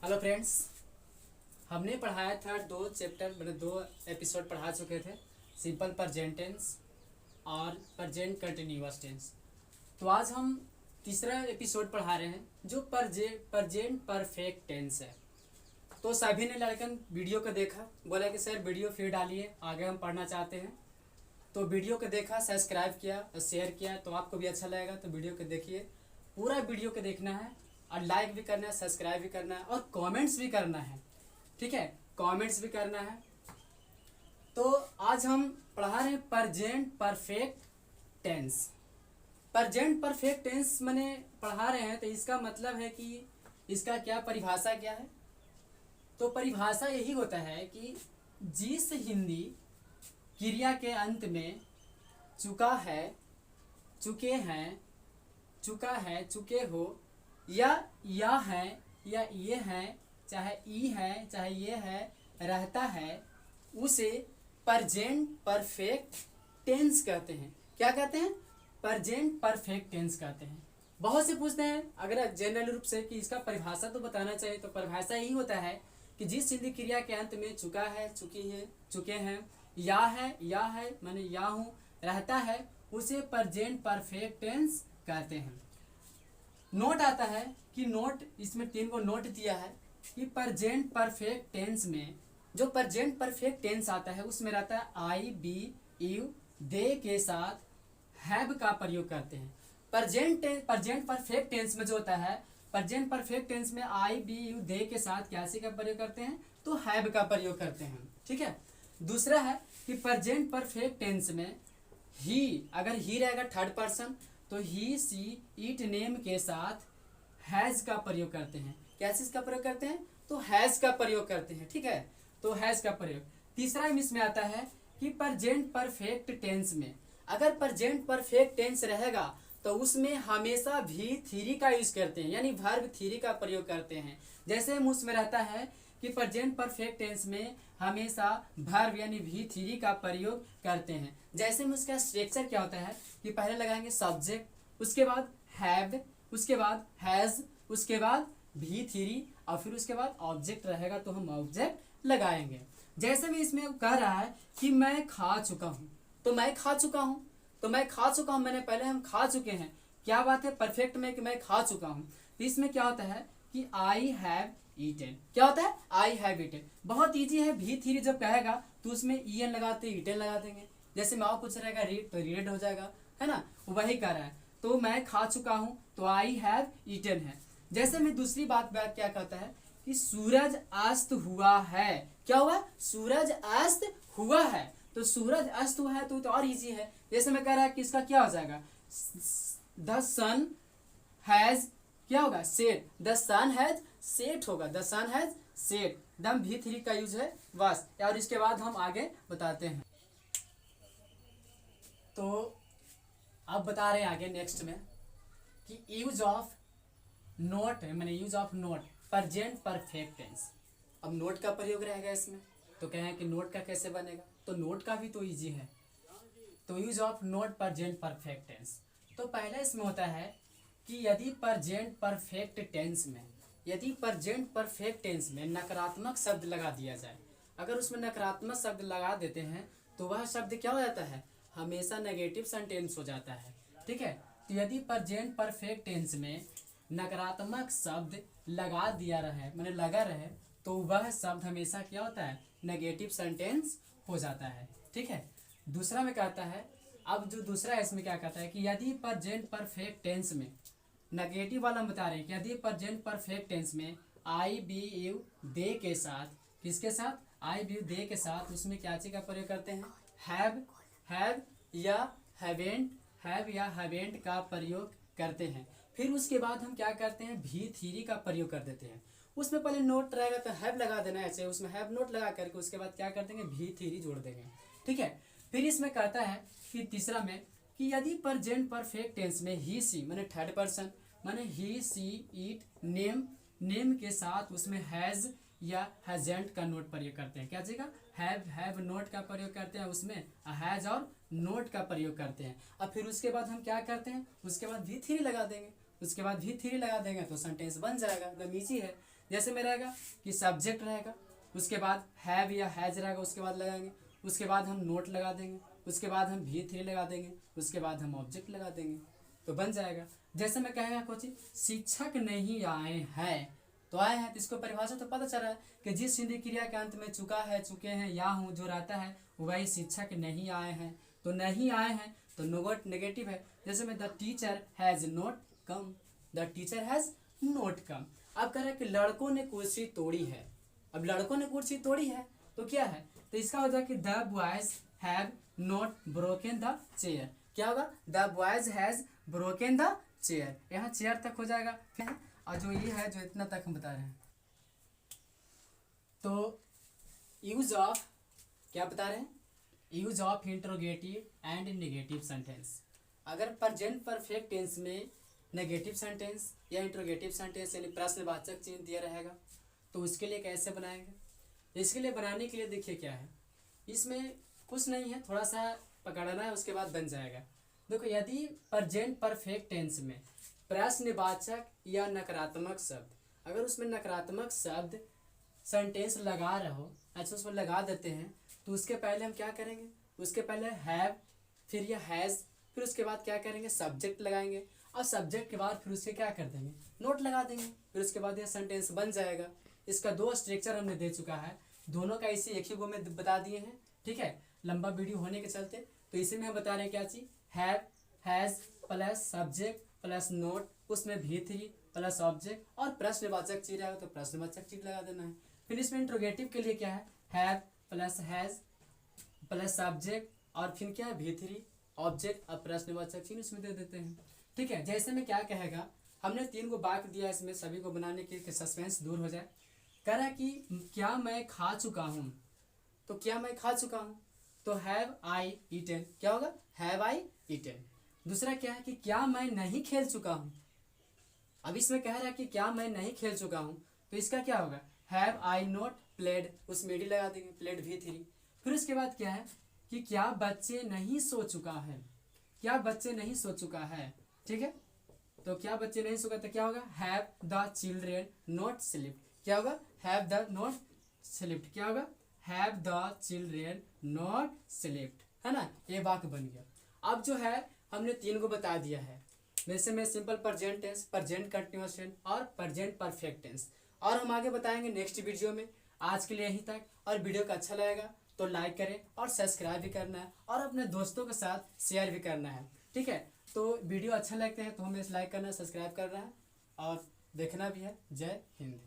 Hello friends, हमने पढ़ाया था दो चैप्टर मतलब दो एपिसोड पढ़ा चुके थे, सिंपल प्रेजेंट टेंस और प्रेजेंट कंटिन्यूअस टेंस। तो आज हम तीसरा एपिसोड पढ़ा रहे हैं जो प्रेजेंट परफेक्ट टेंस है। तो सभी ने लड़कन वीडियो को देखा, बोला कि सर वीडियो फिर डालिए, आगे हम पढ़ना चाहते हैं। तो वीडियो को देखा, सब्सक्राइब किया और शेयर किया, तो आपको भी अच्छा लगेगा। तो वीडियो को देखिए, पूरा वीडियो को देखना है और लाइक भी करना है, सब्सक्राइब भी करना है और कमेंट्स भी करना है। ठीक है, कमेंट्स भी करना है। तो आज हम पढ़ा रहे हैं present perfect tense. Present perfect tense मैंने पढ़ा रहे हैं, तो इसका मतलब है कि इसका क्या परिभाषा क्या है। तो परिभाषा यही होता है कि जिस हिंदी क्रिया के अंत में चुका है, चुके हैं, चुका है, चुके हो, या है, या ये है, चाहे ई है, चाहे ये है, रहता है, उसे प्रेजेंट परफेक्ट टेंस कहते हैं। क्या कहते हैं? प्रेजेंट परफेक्ट टेंस कहते हैं। बहुत से पूछते हैं अगर जनरल रूप से कि इसका परिभाषा तो बताना चाहिए। तो परिभाषा यही होता है कि जिस सिद्ध क्रिया के अंत में चुका है, चुकी है, चुके हैं, या है माने या हूँ, रहता है, उसे प्रेजेंट परफेक्ट टेंस कहते हैं। नोट आता है कि नोट, इसमें 3 को नोट दिया है कि प्रेजेंट परफेक्ट टेंस में जो प्रेजेंट परफेक्ट टेंस आता है उसमें रहता है आई, बी, यू, दे के साथ हैव का प्रयोग करते हैं। प्रेजेंट परफेक्ट टेंस में जो होता है, प्रेजेंट परफेक्ट टेंस में आई, बी, यू, दे के साथ क्या सी का प्रयोग करते हैं? तो हैव का प्रयोग करते हैं। ठीक है। दूसरा है कि प्रेजेंट परफेक्ट टेंस में ही, अगर ही रहेगा थर्ड पर्सन, तो ही, सी, इट, नेम के साथ हैज का प्रयोग करते हैं। क्या चीज का प्रयोग करते हैं? तो हैज का प्रयोग करते हैं। ठीक है, तो हैज का प्रयोग। तीसरा इसमें आता है कि प्रेजेंट परफेक्ट टेंस में अगर प्रेजेंट परफेक्ट टेंस रहेगा तो उसमें हमेशा भी थ्री का यूज करते हैं, यानी वर्ब थ्री का प्रयोग करते हैं। जैसे हम उसमें रहता है कि प्रेजेंट परफेक्ट टेंस में हमेशा वर्ब यानी भी थ्री का प्रयोग करते हैं। जैसे में उसका स्ट्रक्चर क्या होता है कि पहले लगाएंगे सब्जेक्ट, उसके बाद हैव, उसके बाद हैज, उसके बाद भी थ्री और फिर उसके बाद ऑब्जेक्ट रहेगा तो हम ऑब्जेक्ट लगाएंगे। जैसे में इसमें कह रहा है कि मैं खा चुका हूँ, तो मैं खा चुका हूँ, तो मैं खा चुका हूँ, मैंने पहले हम खा चुके हैं। क्या बात है परफेक्ट में कि मैं खा चुका हूँ। तो इसमें क्या होता है कि आई हैव ईटन। क्या होता है? I have eaten. बहुत इजी है। भी थ्री जब कहेगा तो उसमें ई एन लगाते, ईटन लगा देंगे। जैसे में और कुछ रहेगा रीड, तो रीडेड हो जाएगा, है ना। वही कर रहा है। तो मैं खा चुका हूँ तो आई हैव ईटन है। जैसे में दूसरी बात क्या कहता है कि सूरज अस्त हुआ है। क्या हुआ? सूरज अस्त हुआ है। तो सूरज अस्त हुआ है तो और इजी है। जैसे मैं कह रहा है कि इसका क्या हो जाएगा? द सन हैज, क्या होगा? Set. The sun has set होगा, द सन हैज सेट। दम भी थ्री का यूज है बस। और इसके बाद हम आगे बताते हैं। तो अब बता रहे हैं आगे नेक्स्ट में कि यूज ऑफ नोट, मैंने use of not present perfect tense. अब नोट का प्रयोग रहेगा इसमें, तो कहें कि नोट का कैसे बनेगा? तो नोट का भी तो इजी है। तो use of not present perfect tense. तो पहले इसमें होता है कि यदि प्रेजेंट परफेक्ट टेंस में, यदि प्रेजेंट परफेक्ट टेंस में नकारात्मक शब्द लगा दिया जाए, अगर उसमें नकारात्मक शब्द लगा देते हैं तो वह शब्द क्या हो जाता है? हमेशा नेगेटिव सेंटेंस हो जाता है। ठीक है। तो यदि प्रेजेंट परफेक्ट टेंस में नकारात्मक शब्द लगा दिया रहे, मैंने लगा रहे, तो वह शब्द हमेशा क्या होता है? नेगेटिव सेंटेंस हो जाता है। ठीक है। दूसरा में कहता है, अब जो दूसरा है इसमें क्या कहता है कि यदि प्रेजेंट परफेक्ट टेंस में, नेगेटिव वाला हम बता रहे हैं कि यदि प्रेजेंट परफेक्ट टेंस में आई, बी, यू, दे के साथ, किसके साथ? आई, बी, यू, दे के साथ उसमें क्या चीज का प्रयोग करते हैं? हैव या हैवेंट, हैव या हैवेंट का प्रयोग करते हैं। फिर उसके बाद हम क्या करते हैं? भी थ्री का प्रयोग कर देते हैं। उसमें पहले नोट रहेगा तो हैव लगा देना है, ऐसे उसमें हैव नोट लगा करके उसके बाद क्या कर देंगे? भी थ्री जोड़ देंगे। ठीक है। फिर इसमें कहता है कि तीसरा में कि यदि प्रेजेंट परफेक्ट टेंस में ही, सी माने थर्ड पर्सन, माने ही, सी, इट, नेम, नेम के साथ उसमें हैज या हैजेंट का नोट प्रयोग करते हैं। क्या चीज का? हैव नोट का प्रयोग करते हैं, उसमें हैज और नोट का प्रयोग करते हैं। और फिर उसके बाद हम क्या करते हैं? उसके बाद भी थ्री लगा देंगे, उसके बाद भी थ्री लगा देंगे तो सेंटेंस बन जाएगा। एकदम ईजी है। जैसे में रहेगा कि सब्जेक्ट रहेगा, उसके बाद हैव या हैज रहेगा, उसके बाद लगाएंगे, उसके बाद हम नोट लगा देंगे, उसके बाद हम V3 लगा देंगे, उसके बाद हम ऑब्जेक्ट लगा देंगे, तो बन जाएगा। जैसे मैं कहेगा कोची शिक्षक नहीं आए हैं, तो आए हैं तो इसको परिभाषा तो पता चल रहा है कि जिस हिंदी क्रिया के अंत में चुका है, चुके हैं, या हूँ जो रहता है वही शिक्षक नहीं आए हैं। तो नहीं आए हैं तो नोट नेगेटिव है। जैसे में the teacher has not come, the teacher has not come. अब कह रहे हैं कि लड़कों ने कुर्सी तोड़ी है। अब लड़कों ने कुर्सी तोड़ी है तो क्या है, तो इसका हो जाए कि the boys have not broken the chair. क्या होगा, the boys has broken the chair. यहाँ चेयर तक हो जाएगा, और जो ये है जो इतना तक हम बता रहे हैं, तो यूज ऑफ क्या बता रहे हैं, use of interrogative and negative sentence. अगर प्रेजेंट परफेक्ट टेंस में नेगेटिव सेंटेंस या इंट्रोगेटिव सेंटेंस यानी प्रश्नवाचक चिन्ह दिया रहेगा तो उसके लिए कैसे बनाएंगे। इसके लिए बनाने के लिए देखिए क्या है, इसमें कुछ नहीं है, थोड़ा सा पकड़ना है, उसके बाद बन जाएगा। देखो यदि प्रेजेंट परफेक्ट टेंस में प्रश्नवाचक या नकारात्मक शब्द, अगर उसमें नकारात्मक शब्द सेंटेंस लगा रहो, अच्छा उसमें लगा देते हैं, तो उसके पहले हम क्या करेंगे, उसके पहले हैव, फिर यह हैज़, फिर उसके बाद क्या करेंगे सब्जेक्ट लगाएंगे, और सब्जेक्ट के बाद फिर उसके क्या कर देंगे नोट लगा देंगे, फिर उसके बाद यह सेंटेंस बन जाएगा। इसका दो स्ट्रक्चर हमने दे चुका है, दोनों का इसे एक ही गो में बता दिए हैं। ठीक है, लंबा वीडियो होने के चलते तो इसी में हम बता रहे हैं क्या चीज़, have has plus subject plus not, उसमें V3 प्लस ऑब्जेक्ट, और प्रश्नवाचक चीज आएगा तो प्रश्नवाचक चीज लगा देना है। फिर इसमें इंट्रोगेटिव के लिए क्या है, have plus has plus subject, और फिर क्या है V3 ऑब्जेक्ट और प्रश्नवाचक चिन्ह इसमें दे देते हैं। ठीक है, जैसे में क्या कहेगा, हमने 3 को वाक्य दिया इसमें, सभी को बनाने के सस्पेंस दूर हो जाए। कह रहा है कि क्या मैं खा चुका हूँ, तो क्या मैं खा चुका हूँ, तो हैव आई ईटन। क्या होगा, हैव आई ईटन। दूसरा क्या है कि क्या मैं नहीं खेल चुका हूँ, अब इसमें कह रहा है कि क्या मैं नहीं खेल चुका हूँ, तो इसका क्या होगा, हैव आई नॉट प्लेड, उसमें डी लगा देंगे, प्लेड V3। फिर उसके बाद क्या है कि क्या बच्चे नहीं सो चुका है, क्या बच्चे नहीं सो चुका है। ठीक है, तो क्या बच्चे नहीं सो, तो क्या होगा, have the children not slept. क्या होगा, हैव द नॉट स्लीप्ड। क्या होगा, have the children not slept, है ना, ये वाक्य बन गया। अब जो है हमने 3 को बता दिया है, वैसे में simple present tense, present continuous tense और प्रेजेंट परफेक्ट टेंस, और हम आगे बताएंगे नेक्स्ट वीडियो में। आज के लिए यहीं तक, और वीडियो का अच्छा लगेगा तो लाइक करें और सब्सक्राइब भी करना है, और अपने दोस्तों के साथ शेयर भी करना है। ठीक है, तो वीडियो अच्छा लगते हैं तो हमें लाइक करना, सब्सक्राइब करना है और देखना भी है। जय हिंद।